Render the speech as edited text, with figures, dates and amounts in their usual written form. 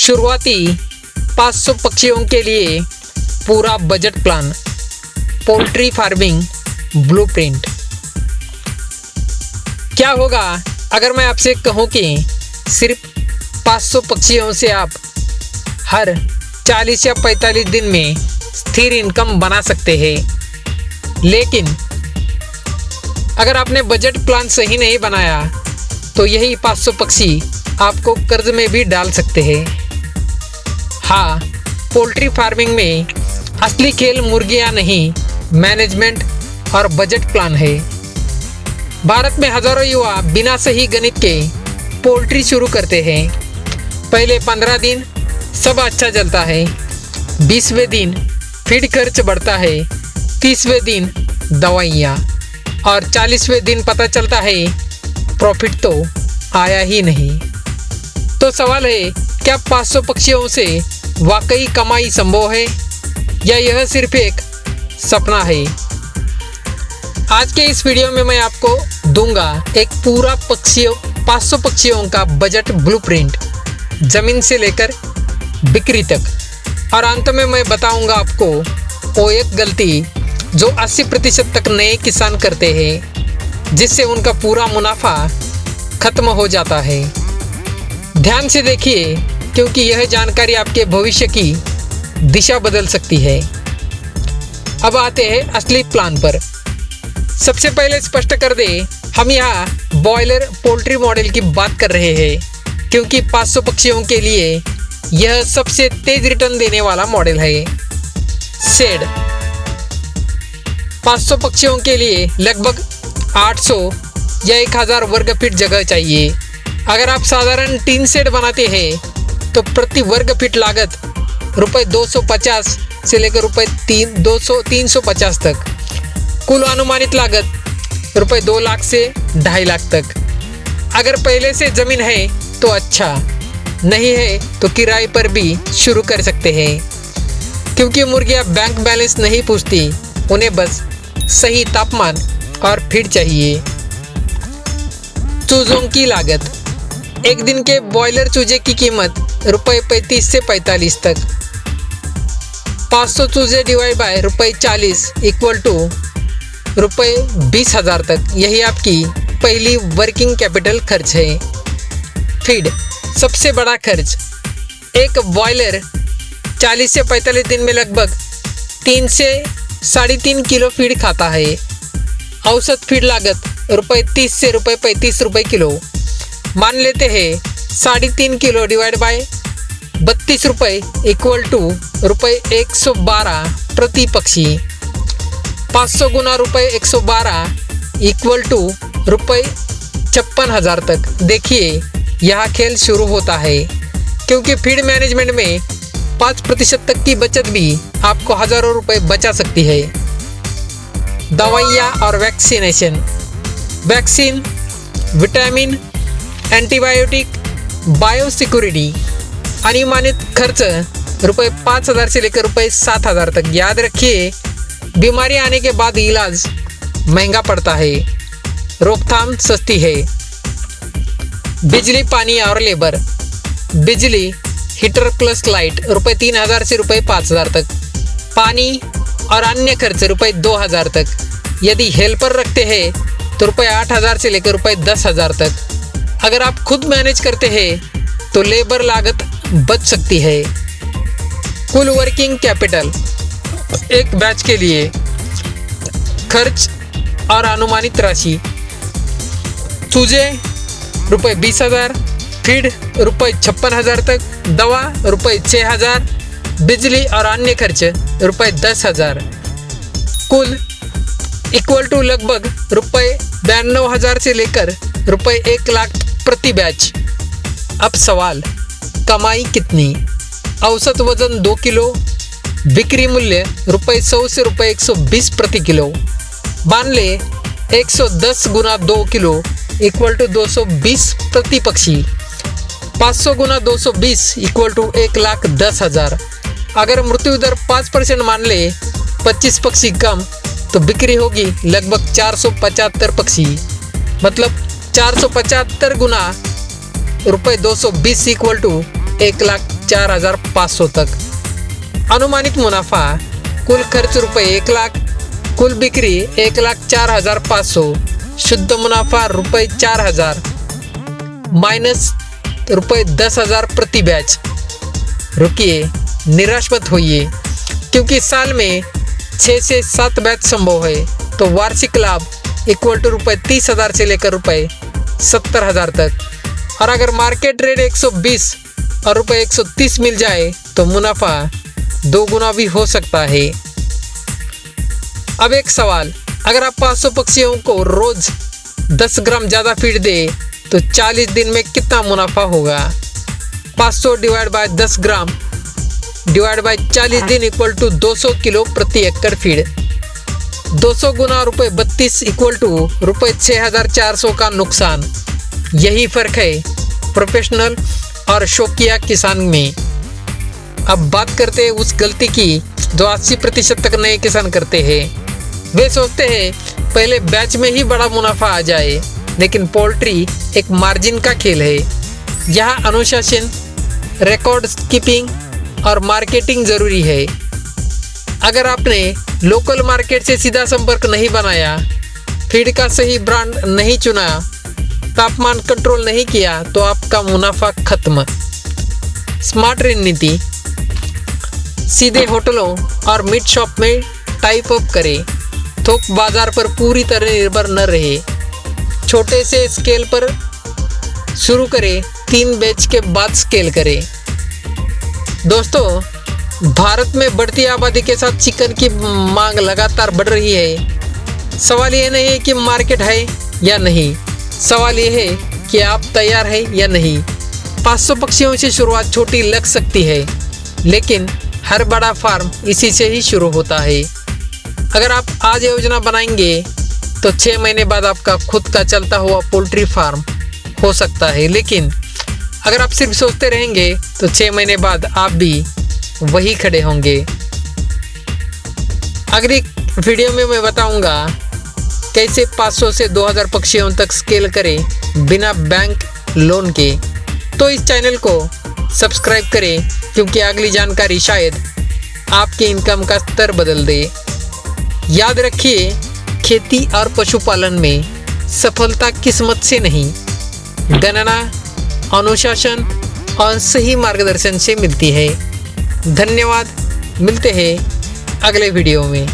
शुरुआती 500 पक्षियों के लिए पूरा budget plan, poultry farming blueprint. क्या होगा अगर मैं आपसे कहूँ कि सिर्फ 500 पक्षियों से आप हर 40 या 45 दिन में स्थिर इनकम बना सकते हैं। लेकिन अगर आपने बजट प्लान सही नहीं बनाया तो यही 500 पक्षी आपको कर्ज में भी डाल सकते हैं। हाँ, पोल्ट्री फार्मिंग में असली खेल मुर्गियां नहीं, मैनेजमेंट और बजट प्लान है। भारत में हजारों युवा बिना सही गणित के पोल्ट्री शुरू करते हैं। पहले 15 दिन सब अच्छा चलता है, 20वें दिन फीड खर्च बढ़ता है, 30वें दिन दवाइयाँ और 40वें दिन पता चलता है प्रॉफिट तो आया ही नहीं। तो सवाल है, क्या 500 पक्षियों से वाकई कमाई संभव है या यह सिर्फ एक सपना है? आज के इस वीडियो में मैं आपको दूंगा एक पूरा 500 पक्षियों का बजट ब्लूप्रिंट, ज़मीन से लेकर बिक्री तक। और अंत में मैं बताऊंगा आपको वो एक गलती जो 80% तक नए किसान करते हैं, जिससे उनका पूरा मुनाफा खत्म हो जाता है। ध्यान से देखिए, क्योंकि यह जानकारी आपके भविष्य की दिशा बदल सकती है। अब आते हैं असली प्लान पर। सबसे पहले स्पष्ट कर दें, हम यहाँ बॉयलर पोल्ट्री मॉडल की बात कर रहे हैं, क्योंकि 500 पक्षियों के लिए यह सबसे तेज रिटर्न देने वाला मॉडल है। शेड 500 पक्षियों के लिए लगभग 800 या 1000 वर्ग फीट जगह चाहिए। अगर आप साधारण टीन शेड बनाते हैं तो प्रति वर्ग फीट लागत रुपये 250 से लेकर रुपये 350 तक। कुल अनुमानित लागत रुपये 2 लाख से 2.5 लाख तक। अगर पहले से ज़मीन है तो अच्छा, नहीं है तो किराए पर भी शुरू कर सकते हैं, क्योंकि मुर्गियाँ बैंक बैलेंस नहीं पूछती, उन्हें बस सही तापमान और फीड चाहिए। चूज़ों की लागत, एक दिन के बॉयलर चूजे की कीमत रुपये 35 से 45 तक। 500 चूजे डिवाइड बाय रुपये 40 इक्वल टू रुपये 20,000 तक। यही आपकी पहली वर्किंग कैपिटल खर्च है। फीड सबसे बड़ा खर्च, एक बॉयलर 40 से 45 दिन में लगभग 3 से 3.5 किलो फीड खाता है। औसत फीड लागत रुपये 30 से रुपये 35 रुपये किलो। मान लेते हैं 3.5 किलो डिवाइड बाय 32 रुपये इक्वल टू रुपये 112 प्रति पक्षी। 500 गुना रुपये 112 इक्वल टू रुपये 56,000 तक। देखिए, यहाँ खेल शुरू होता है, क्योंकि फीड मैनेजमेंट में 5% तक की बचत भी आपको हज़ारों रुपये बचा सकती है। दवाइयाँ और vaccination, vaccine, vitamin, antibiotic, biosecurity. अनुमानित खर्च रुपये 5,000 से लेकर रुपये 7,000 तक। याद रखिए, बीमारी आने के बाद इलाज महंगा पड़ता है, रोकथाम सस्ती है। बिजली, पानी और लेबर, बिजली हीटर प्लस लाइट रुपये 3,000 से रुपये 5,000 तक। पानी और अन्य खर्च रुपये 2,000 तक। यदि हेल्पर रखते हैं तो रुपये 8,000 से लेकर रुपये 10,000 तक। अगर आप खुद मैनेज करते हैं तो लेबर लागत बच सकती है। कुल वर्किंग कैपिटल एक बैच के लिए खर्च और अनुमानित राशि, चूजे रुपये 20,000, फीड रुपये 56,000 तक, दवा रुपये 6,000, बिजली और अन्य खर्च रुपये 10,000। कुल इक्वल टू लगभग रुपये 92,000 से लेकर रुपये 1 लाख प्रति बैच। अब सवाल, कमाई कितनी? औसत वजन 2 किलो, बिक्री मूल्य रुपये 100 से रुपये 120 प्रति किलो। मान ले 110 गुना 2 किलो इक्वल टू 220 प्रति पक्षी। 500 गुना 220 इक्वल टू 1,10,000। अगर मृत्यु दर 5% मान ले, 25 पक्षी कम, तो बिक्री होगी लगभग 475 पक्षी। मतलब 475 गुना रुपये 220 इक्वल टू 1,10,000। ₹4,500 तक। अनुमानित मुनाफा कुल खर्च ₹1,00,000, कुल बिक्री ₹1,04,500, शुद्ध मुनाफा ₹4,000 माइनस ₹10,000 प्रति बैच। रुकिए, निराश मत होइए, क्योंकि साल में 6 से 7 बैच संभव है, तो वार्षिक लाभ इक्वल टू ₹30,000 से लेकर ₹70,000 तक। और अगर मार्केट रेट 120 और ₹130 मिल जाए तो मुनाफा 2 गुना भी हो सकता है। अब एक सवाल, अगर आप 500 पक्षियों को रोज 10 ग्राम ज़्यादा फीड दे तो 40 दिन में कितना मुनाफा होगा? 500 divide by 10 gram divide by 40 दिन इक्वल टू 200 किलो प्रति एकड़ फीड। 200 गुना ₹32 इक्वल टू ₹6,400 का नुकसान। यही फर्क है प्रोफेशनल और शौकिया किसान में। अब बात करते हैं उस गलती की जो 80% तक नए किसान करते हैं। वे सोचते हैं पहले बैच में ही बड़ा मुनाफा आ जाए, लेकिन पोल्ट्री एक मार्जिन का खेल है। यहाँ अनुशासन, रिकॉर्ड कीपिंग और मार्केटिंग जरूरी है। अगर आपने लोकल मार्केट से सीधा संपर्क नहीं बनाया, फीड का सही ब्रांड नहीं चुना, तापमान कंट्रोल नहीं किया, तो आपका मुनाफा खत्म। स्मार्ट रणनीति, सीधे होटलों और मीट शॉप में टाइप अप करें। थोक बाजार पर पूरी तरह निर्भर न रहे। छोटे से स्केल पर शुरू करें, 3 बैच के बाद स्केल करें। दोस्तों, भारत में बढ़ती आबादी के साथ चिकन की मांग लगातार बढ़ रही है। सवाल ये नहीं है कि मार्केट है या नहीं, सवाल ये है कि आप तैयार हैं या नहीं। 500 पक्षियों से शुरुआत छोटी लग सकती है, लेकिन हर बड़ा फार्म इसी से ही शुरू होता है। अगर आप आज योजना बनाएंगे तो 6 महीने बाद आपका खुद का चलता हुआ पोल्ट्री फार्म हो सकता है। लेकिन अगर आप सिर्फ सोचते रहेंगे तो 6 महीने बाद आप भी वही खड़े होंगे। अगली वीडियो में मैं बताऊंगा कैसे 500 से 2000 पक्षियों तक स्केल करें बिना बैंक लोन के। तो इस चैनल को सब्सक्राइब करें, क्योंकि अगली जानकारी शायद आपके इनकम का स्तर बदल दे। याद रखिए, खेती और पशुपालन में सफलता किस्मत से नहीं, गणना, अनुशासन और सही मार्गदर्शन से मिलती है। धन्यवाद, मिलते हैं अगले वीडियो में।